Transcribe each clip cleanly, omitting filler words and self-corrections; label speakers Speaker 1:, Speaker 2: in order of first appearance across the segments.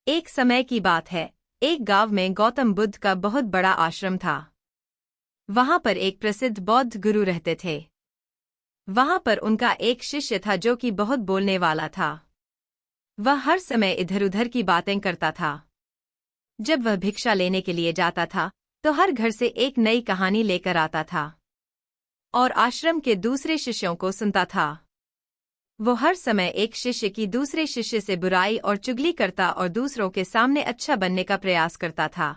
Speaker 1: एक समय की बात है, एक गांव में गौतम बुद्ध का बहुत बड़ा आश्रम था। वहां पर एक प्रसिद्ध बौद्ध गुरु रहते थे। वहां पर उनका एक शिष्य था जो कि बहुत बोलने वाला था। वह हर समय इधर उधर की बातें करता था। जब वह भिक्षा लेने के लिए जाता था तो हर घर से एक नई कहानी लेकर आता था और आश्रम के दूसरे शिष्यों को सुनता था। वो हर समय एक शिष्य की दूसरे शिष्य से बुराई और चुगली करता और दूसरों के सामने अच्छा बनने का प्रयास करता था।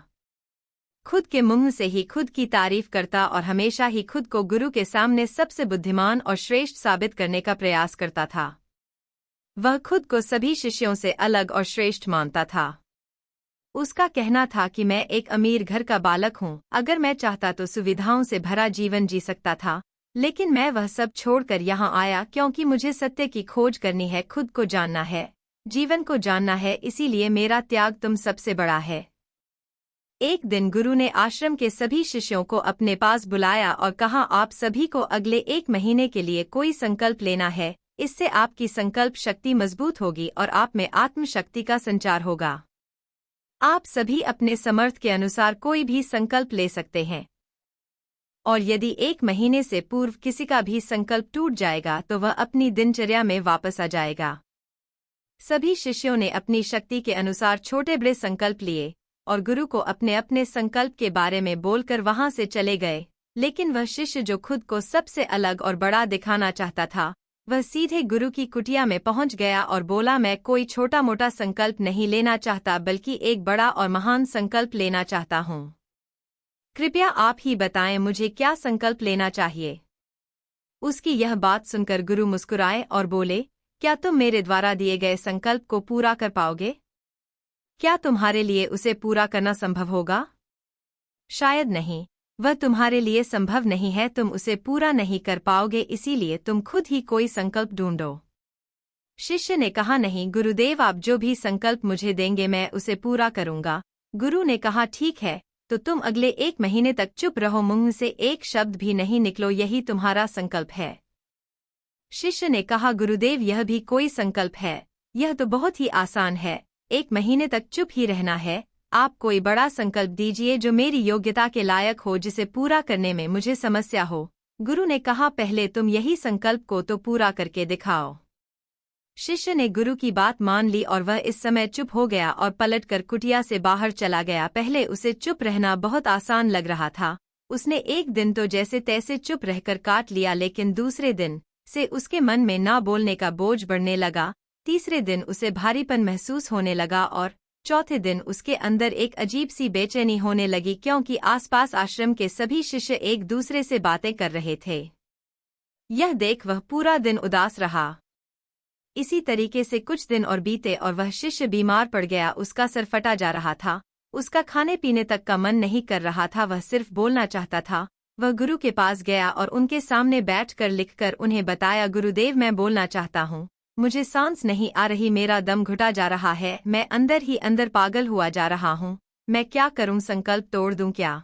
Speaker 1: खुद के मुंह से ही खुद की तारीफ करता और हमेशा ही खुद को गुरु के सामने सबसे बुद्धिमान और श्रेष्ठ साबित करने का प्रयास करता था। वह खुद को सभी शिष्यों से अलग और श्रेष्ठ मानता था। उसका कहना था कि मैं एक अमीर घर का बालक हूँ, अगर मैं चाहता तो सुविधाओं से भरा जीवन जी सकता था, लेकिन मैं वह सब छोड़कर यहाँ आया क्योंकि मुझे सत्य की खोज करनी है, खुद को जानना है, जीवन को जानना है, इसीलिए मेरा त्याग तुम सबसे बड़ा है। एक दिन गुरु ने आश्रम के सभी शिष्यों को अपने पास बुलाया और कहा, आप सभी को अगले 1 महीने के लिए कोई संकल्प लेना है। इससे आपकी संकल्प शक्ति मजबूत होगी और आप में आत्मशक्ति का संचार होगा। आप सभी अपने समर्थ के अनुसार कोई भी संकल्प ले सकते हैं, और यदि 1 महीने से पूर्व किसी का भी संकल्प टूट जाएगा तो वह अपनी दिनचर्या में वापस आ जाएगा। सभी शिष्यों ने अपनी शक्ति के अनुसार छोटे बड़े संकल्प लिए और गुरु को अपने अपने संकल्प के बारे में बोलकर वहां से चले गए। लेकिन वह शिष्य जो खुद को सबसे अलग और बड़ा दिखाना चाहता था, वह सीधे गुरु की कुटिया में पहुंच गया और बोला, मैं कोई छोटा मोटा संकल्प नहीं लेना चाहता, बल्कि एक बड़ा और महान संकल्प लेना चाहता हूँ। कृपया आप ही बताएं मुझे क्या संकल्प लेना चाहिए। उसकी यह बात सुनकर गुरु मुस्कुराए और बोले, क्या तुम मेरे द्वारा दिए गए संकल्प को पूरा कर पाओगे? क्या तुम्हारे लिए उसे पूरा करना संभव होगा? शायद नहीं, वह तुम्हारे लिए संभव नहीं है, तुम उसे पूरा नहीं कर पाओगे, इसीलिए तुम खुद ही कोई संकल्प ढूंढो। शिष्य ने कहा, नहीं गुरुदेव, आप जो भी संकल्प मुझे देंगे मैं उसे पूरा करूंगा। गुरु ने कहा, ठीक है, तो तुम अगले 1 महीने तक चुप रहो, मुंह से एक शब्द भी नहीं निकलो, यही तुम्हारा संकल्प है। शिष्य ने कहा, गुरुदेव, यह भी कोई संकल्प है? यह तो बहुत ही आसान है, 1 महीने तक चुप ही रहना है। आप कोई बड़ा संकल्प दीजिए जो मेरी योग्यता के लायक हो, जिसे पूरा करने में मुझे समस्या हो। गुरु ने कहा, पहले तुम यही संकल्प को तो पूरा करके दिखाओ। शिष्य ने गुरु की बात मान ली और वह इस समय चुप हो गया और पलटकर कुटिया से बाहर चला गया। पहले उसे चुप रहना बहुत आसान लग रहा था। उसने एक दिन तो जैसे तैसे चुप रहकर काट लिया, लेकिन दूसरे दिन से उसके मन में ना बोलने का बोझ बढ़ने लगा। तीसरे दिन उसे भारीपन महसूस होने लगा और चौथे दिन उसके अंदर एक अजीब सी बेचैनी होने लगी, क्योंकि आसपास आश्रम के सभी शिष्य एक दूसरे से बातें कर रहे थे। यह देख वह पूरा दिन उदास रहा। इसी तरीके से कुछ दिन और बीते और वह शिष्य बीमार पड़ गया। उसका सर फटा जा रहा था, उसका खाने पीने तक का मन नहीं कर रहा था, वह सिर्फ बोलना चाहता था। वह गुरु के पास गया और उनके सामने बैठकर लिखकर उन्हें बताया, गुरुदेव, मैं बोलना चाहता हूँ, मुझे सांस नहीं आ रही, मेरा दम घुटा जा रहा है, मैं अंदर ही अंदर पागल हुआ जा रहा हूँ, मैं क्या करूँ, संकल्प तोड़ दूँ क्या?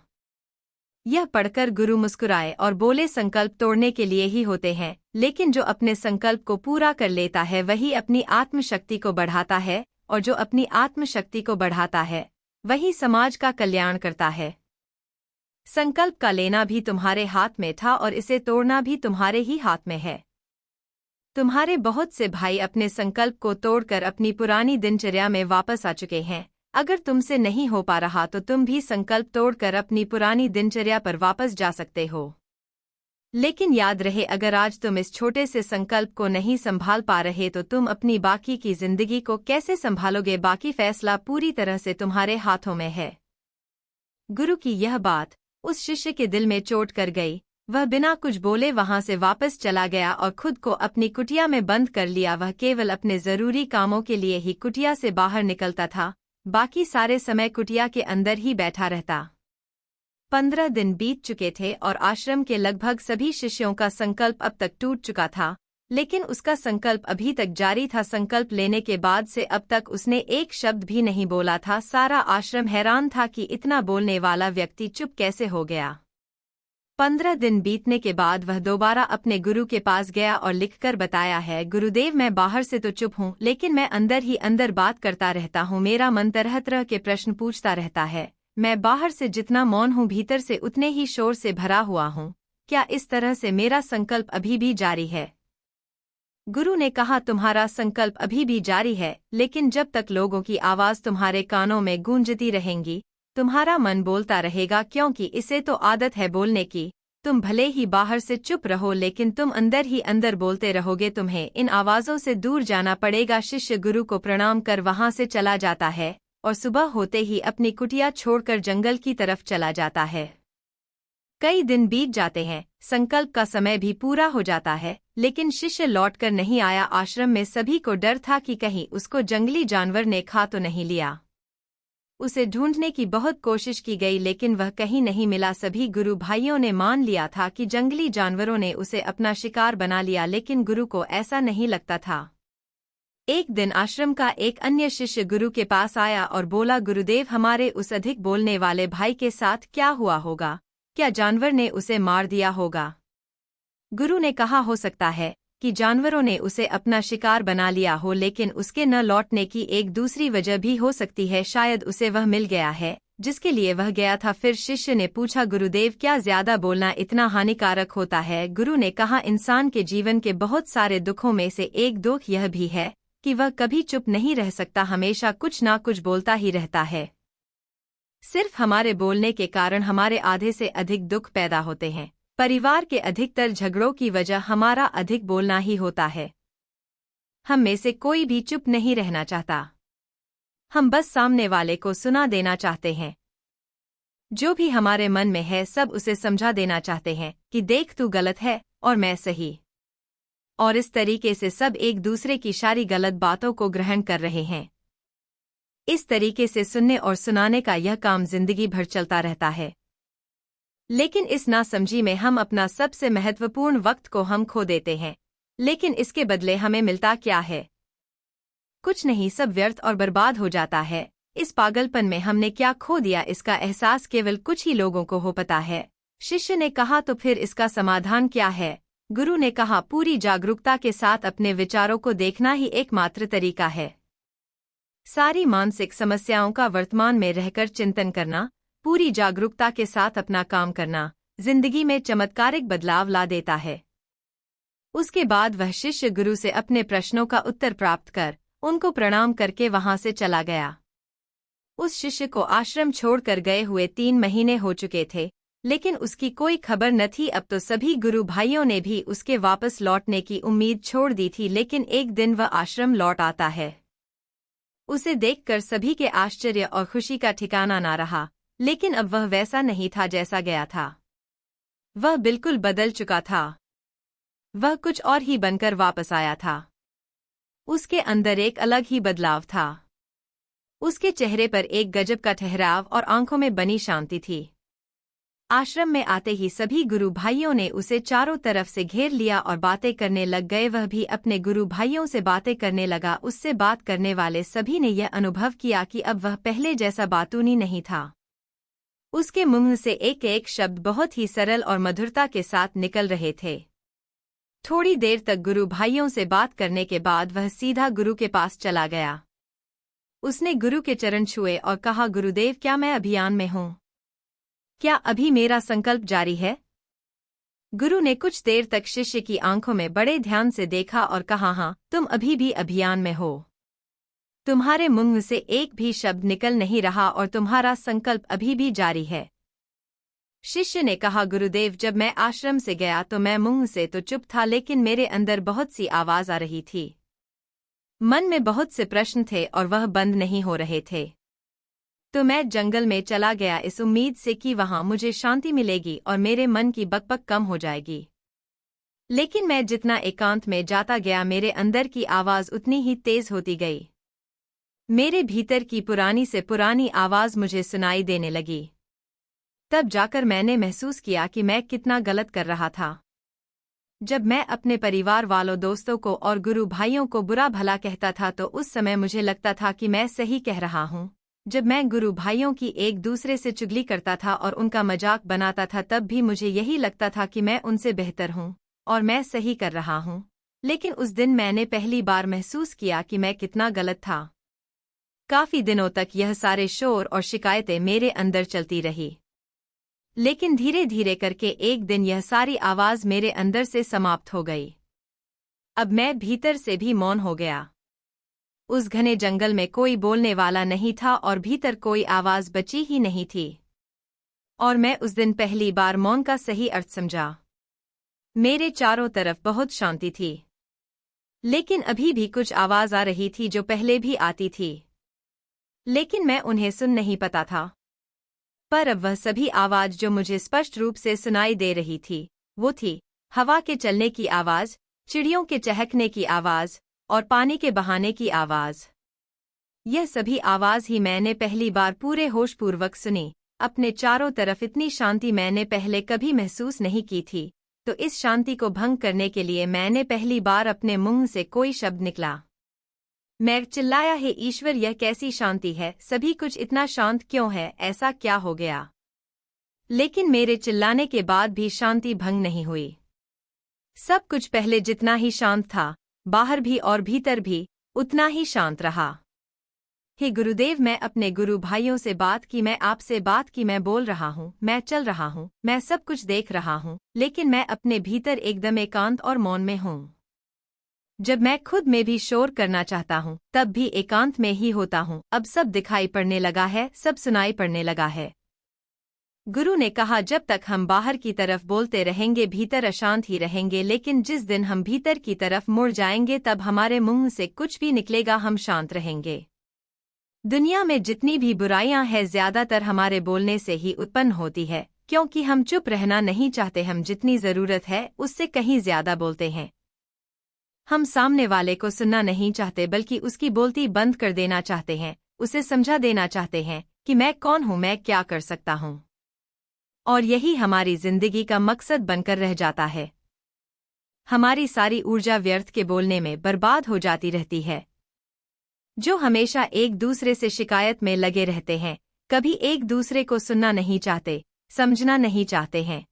Speaker 1: यह पढ़कर गुरु मुस्कुराए और बोले, संकल्प तोड़ने के लिए ही होते हैं, लेकिन जो अपने संकल्प को पूरा कर लेता है वही अपनी आत्मशक्ति को बढ़ाता है, और जो अपनी आत्मशक्ति को बढ़ाता है वही समाज का कल्याण करता है। संकल्प का लेना भी तुम्हारे हाथ में था और इसे तोड़ना भी तुम्हारे ही हाथ में है। तुम्हारे बहुत से भाई अपने संकल्प को तोड़कर अपनी पुरानी दिनचर्या में वापस आ चुके हैं। अगर तुमसे नहीं हो पा रहा तो तुम भी संकल्प तोड़कर अपनी पुरानी दिनचर्या पर वापस जा सकते हो। लेकिन याद रहे, अगर आज तुम इस छोटे से संकल्प को नहीं संभाल पा रहे तो तुम अपनी बाकी की जिंदगी को कैसे संभालोगे? बाकी फैसला पूरी तरह से तुम्हारे हाथों में है। गुरु की यह बात उस शिष्य के दिल में चोट कर गई। वह बिना कुछ बोले वहां से वापस चला गया और खुद को अपनी कुटिया में बंद कर लिया। वह केवल अपने जरूरी कामों के लिए ही कुटिया से बाहर निकलता था, बाकी सारे समय कुटिया के अंदर ही बैठा रहता। 15 दिन बीत चुके थे और आश्रम के लगभग सभी शिष्यों का संकल्प अब तक टूट चुका था, लेकिन उसका संकल्प अभी तक जारी था। संकल्प लेने के बाद से अब तक उसने एक शब्द भी नहीं बोला था। सारा आश्रम हैरान था कि इतना बोलने वाला व्यक्ति चुप कैसे हो गया। 15 दिन बीतने के बाद वह दोबारा अपने गुरु के पास गया और लिखकर बताया है, गुरुदेव मैं बाहर से तो चुप हूँ लेकिन मैं अंदर ही अंदर बात करता रहता हूँ। मेरा मन तरह तरह के प्रश्न पूछता रहता है। मैं बाहर से जितना मौन हूँ भीतर से उतने ही शोर से भरा हुआ हूँ। क्या इस तरह से मेरा संकल्प अभी भी जारी है? गुरु ने कहा, तुम्हारा संकल्प अभी भी जारी है, लेकिन जब तक लोगों की आवाज तुम्हारे कानों में गूंजती रहेंगी तुम्हारा मन बोलता रहेगा, क्योंकि इसे तो आदत है बोलने की। तुम भले ही बाहर से चुप रहो लेकिन तुम अंदर ही अंदर बोलते रहोगे। तुम्हें इन आवाजों से दूर जाना पड़ेगा। शिष्य गुरु को प्रणाम कर वहां से चला जाता है और सुबह होते ही अपनी कुटिया छोड़कर जंगल की तरफ चला जाता है। कई दिन बीत जाते हैं, संकल्प का समय भी पूरा हो जाता है, लेकिन शिष्य लौटकर नहीं आया। आश्रम में सभी को डर था कि कहीं उसको जंगली जानवर ने खा तो नहीं लिया। उसे ढूंढने की बहुत कोशिश की गई लेकिन वह कहीं नहीं मिला। सभी गुरु भाइयों ने मान लिया था कि जंगली जानवरों ने उसे अपना शिकार बना लिया, लेकिन गुरु को ऐसा नहीं लगता था। एक दिन आश्रम का एक अन्य शिष्य गुरु के पास आया और बोला, गुरुदेव हमारे उस अधिक बोलने वाले भाई के साथ क्या हुआ होगा? क्या जानवर ने उसे मार दिया होगा? गुरु ने कहा, हो सकता है कि जानवरों ने उसे अपना शिकार बना लिया हो, लेकिन उसके न लौटने की एक दूसरी वजह भी हो सकती है। शायद उसे वह मिल गया है जिसके लिए वह गया था। फिर शिष्य ने पूछा, गुरुदेव क्या ज्यादा बोलना इतना हानिकारक होता है? गुरु ने कहा, इंसान के जीवन के बहुत सारे दुखों में से एक दुख यह भी है कि वह कभी चुप नहीं रह सकता, हमेशा कुछ ना कुछ बोलता ही रहता है। सिर्फ हमारे बोलने के कारण हमारे आधे से अधिक दुख पैदा होते हैं। परिवार के अधिकतर झगड़ों की वजह हमारा अधिक बोलना ही होता है। हम में से कोई भी चुप नहीं रहना चाहता, हम बस सामने वाले को सुना देना चाहते हैं। जो भी हमारे मन में है सब उसे समझा देना चाहते हैं कि देख तू गलत है और मैं सही। और इस तरीके से सब एक दूसरे की सारी गलत बातों को ग्रहण कर रहे हैं। इस तरीके से सुनने और सुनाने का यह काम जिंदगी भर चलता रहता है, लेकिन इस नासमझी में हम अपना सबसे महत्वपूर्ण वक्त को हम खो देते हैं। लेकिन इसके बदले हमें मिलता क्या है? कुछ नहीं, सब व्यर्थ और बर्बाद हो जाता है। इस पागलपन में हमने क्या खो दिया इसका एहसास केवल कुछ ही लोगों को हो पता है। शिष्य ने कहा, तो फिर इसका समाधान क्या है? गुरु ने कहा, पूरी जागरूकता के साथ अपने विचारों को देखना ही एकमात्र तरीका है। सारी मानसिक समस्याओं का वर्तमान में रहकर चिंतन करना, पूरी जागरूकता के साथ अपना काम करना जिंदगी में चमत्कारिक बदलाव ला देता है। उसके बाद वह शिष्य गुरु से अपने प्रश्नों का उत्तर प्राप्त कर उनको प्रणाम करके वहां से चला गया। उस शिष्य को आश्रम छोड़कर गए हुए 3 महीने हो चुके थे, लेकिन उसकी कोई खबर न थी। अब तो सभी गुरु भाइयों ने भी उसके वापस लौटने की उम्मीद छोड़ दी थी। लेकिन एक दिन वह आश्रम लौट आता है। उसे देखकर सभी के आश्चर्य और खुशी का ठिकाना ना रहा, लेकिन अब वह वैसा नहीं था जैसा गया था। वह बिल्कुल बदल चुका था। वह कुछ और ही बनकर वापस आया था। उसके अंदर एक अलग ही बदलाव था। उसके चेहरे पर एक गजब का ठहराव और आंखों में बनी शांति थी। आश्रम में आते ही सभी गुरु भाइयों ने उसे चारों तरफ से घेर लिया और बातें करने लग गए। वह भी अपने गुरु भाइयों से बातें करने लगा। उससे बात करने वाले सभी ने यह अनुभव किया कि अब वह पहले जैसा बातूनी नहीं था। उसके मुंह से एक एक शब्द बहुत ही सरल और मधुरता के साथ निकल रहे थे। थोड़ी देर तक गुरु भाइयों से बात करने के बाद वह सीधा गुरु के पास चला गया। उसने गुरु के चरण छुए और कहा, गुरुदेव क्या मैं अभियान में हूँ? क्या अभी मेरा संकल्प जारी है? गुरु ने कुछ देर तक शिष्य की आंखों में बड़े ध्यान से देखा और कहा, हाँ, तुम अभी भी अभियान में हो। तुम्हारे मुंह से एक भी शब्द निकल नहीं रहा और तुम्हारा संकल्प अभी भी जारी है। शिष्य ने कहा, गुरुदेव जब मैं आश्रम से गया तो मैं मुंह से तो चुप था, लेकिन मेरे अंदर बहुत सी आवाज आ रही थी। मन में बहुत से प्रश्न थे और वह बंद नहीं हो रहे थे। तो मैं जंगल में चला गया इस उम्मीद से कि वहां मुझे शांति मिलेगी और मेरे मन की बकबक कम हो जाएगी। लेकिन मैं जितना एकांत में जाता गया मेरे अंदर की आवाज उतनी ही तेज होती गई। मेरे भीतर की पुरानी से पुरानी आवाज मुझे सुनाई देने लगी। तब जाकर मैंने महसूस किया कि मैं कितना गलत कर रहा था। जब मैं अपने परिवार वालों, दोस्तों को और गुरु भाइयों को बुरा भला कहता था तो उस समय मुझे लगता था कि मैं सही कह रहा हूँ, जब मैं गुरु भाइयों की एक दूसरे से चुगली करता था और उनका मजाक बनाता था तब भी मुझे यही लगता था कि मैं उनसे बेहतर हूँ और मैं सही कर रहा हूँ। लेकिन उस दिन मैंने पहली बार महसूस किया कि मैं कितना गलत था। काफी दिनों तक यह सारे शोर और शिकायतें मेरे अंदर चलती रही, लेकिन धीरे धीरे करके एक दिन यह सारी आवाज मेरे अंदर से समाप्त हो गई। अब मैं भीतर से भी मौन हो गया। उस घने जंगल में कोई बोलने वाला नहीं था और भीतर कोई आवाज बची ही नहीं थी। और मैं उस दिन पहली बार मौन का सही अर्थ समझा। मेरे चारों तरफ बहुत शांति थी, लेकिन अभी भी कुछ आवाज आ रही थी जो पहले भी आती थी, लेकिन मैं उन्हें सुन नहीं पाता था। पर अब वह सभी आवाज जो मुझे स्पष्ट रूप से सुनाई दे रही थी, वो थी हवा के चलने की आवाज, चिड़ियों के चहकने की आवाज और पानी के बहाने की आवाज। यह सभी आवाज ही मैंने पहली बार पूरे होशपूर्वक सुनी। अपने चारों तरफ इतनी शांति मैंने पहले कभी महसूस नहीं की थी, तो इस शांति को भंग करने के लिए मैंने पहली बार अपने मुंह से कोई शब्द निकला। मैं चिल्लाया, हे ईश्वर, यह कैसी शांति है, सभी कुछ इतना शांत क्यों है, ऐसा क्या हो गया? लेकिन मेरे चिल्लाने के बाद भी शांति भंग नहीं हुई। सब कुछ पहले जितना ही शांत था, बाहर भी और भीतर भी उतना ही शांत रहा। हे गुरुदेव, मैं अपने गुरु भाइयों से बात की, मैं आपसे बात की, मैं बोल रहा हूँ, मैं चल रहा हूँ, मैं सब कुछ देख रहा हूँ, लेकिन मैं अपने भीतर एकदम एकांत और मौन में हूँ। जब मैं खुद में भी शोर करना चाहता हूँ तब भी एकांत में ही होता हूँ। अब सब दिखाई पड़ने लगा है, सब सुनाई पड़ने लगा है। गुरु ने कहा, जब तक हम बाहर की तरफ बोलते रहेंगे भीतर अशांत ही रहेंगे, लेकिन जिस दिन हम भीतर की तरफ मुड़ जाएंगे तब हमारे मुंह से कुछ भी निकलेगा, हम शांत रहेंगे। दुनिया में जितनी भी बुराइयां हैं ज्यादातर हमारे बोलने से ही उत्पन्न होती है, क्योंकि हम चुप रहना नहीं चाहते। हम जितनी जरूरत है उससे कहीं ज्यादा बोलते हैं। हम सामने वाले को सुनना नहीं चाहते बल्कि उसकी बोलती बंद कर देना चाहते हैं, उसे समझा देना चाहते हैं कि मैं कौन हूं, मैं क्या कर सकता हूं। और यही हमारी जिंदगी का मकसद बनकर रह जाता है। हमारी सारी ऊर्जा व्यर्थ के बोलने में बर्बाद हो जाती रहती है। जो हमेशा एक दूसरे से शिकायत में लगे रहते हैं, कभी एक दूसरे को सुनना नहीं चाहते, समझना नहीं चाहते हैं।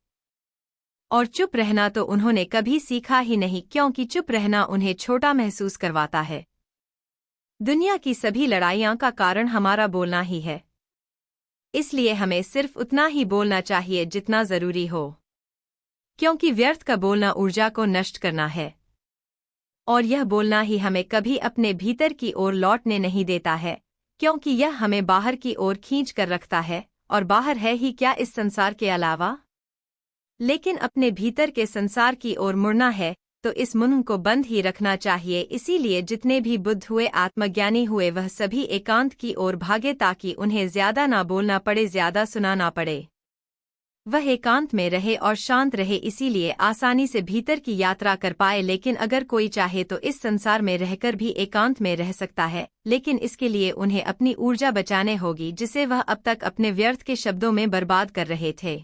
Speaker 1: और चुप रहना तो उन्होंने कभी सीखा ही नहीं, क्योंकि चुप रहना उन्हें छोटा महसूस करवाता है। दुनिया की सभी लड़ाइयां का कारण हमारा बोलना ही है, इसलिए हमें सिर्फ उतना ही बोलना चाहिए जितना जरूरी हो, क्योंकि व्यर्थ का बोलना ऊर्जा को नष्ट करना है। और यह बोलना ही हमें कभी अपने भीतर की ओर लौटने नहीं देता है, क्योंकि यह हमें बाहर की ओर खींच कर रखता है, और बाहर है ही क्या इस संसार के अलावा। लेकिन अपने भीतर के संसार की ओर मुड़ना है तो इस मुंह को बंद ही रखना चाहिए। इसीलिए जितने भी बुद्ध हुए, आत्मज्ञानी हुए, वह सभी एकांत की ओर भागे ताकि उन्हें ज्यादा ना बोलना पड़े, ज्यादा सुना ना पड़े। वह एकांत में रहे और शांत रहे, इसीलिए आसानी से भीतर की यात्रा कर पाए। लेकिन अगर कोई चाहे तो इस संसार में रहकर भी एकांत में रह सकता है, लेकिन इसके लिए उन्हें अपनी ऊर्जा बचाने होगी जिसे वह अब तक अपने व्यर्थ के शब्दों में बर्बाद कर रहे थे।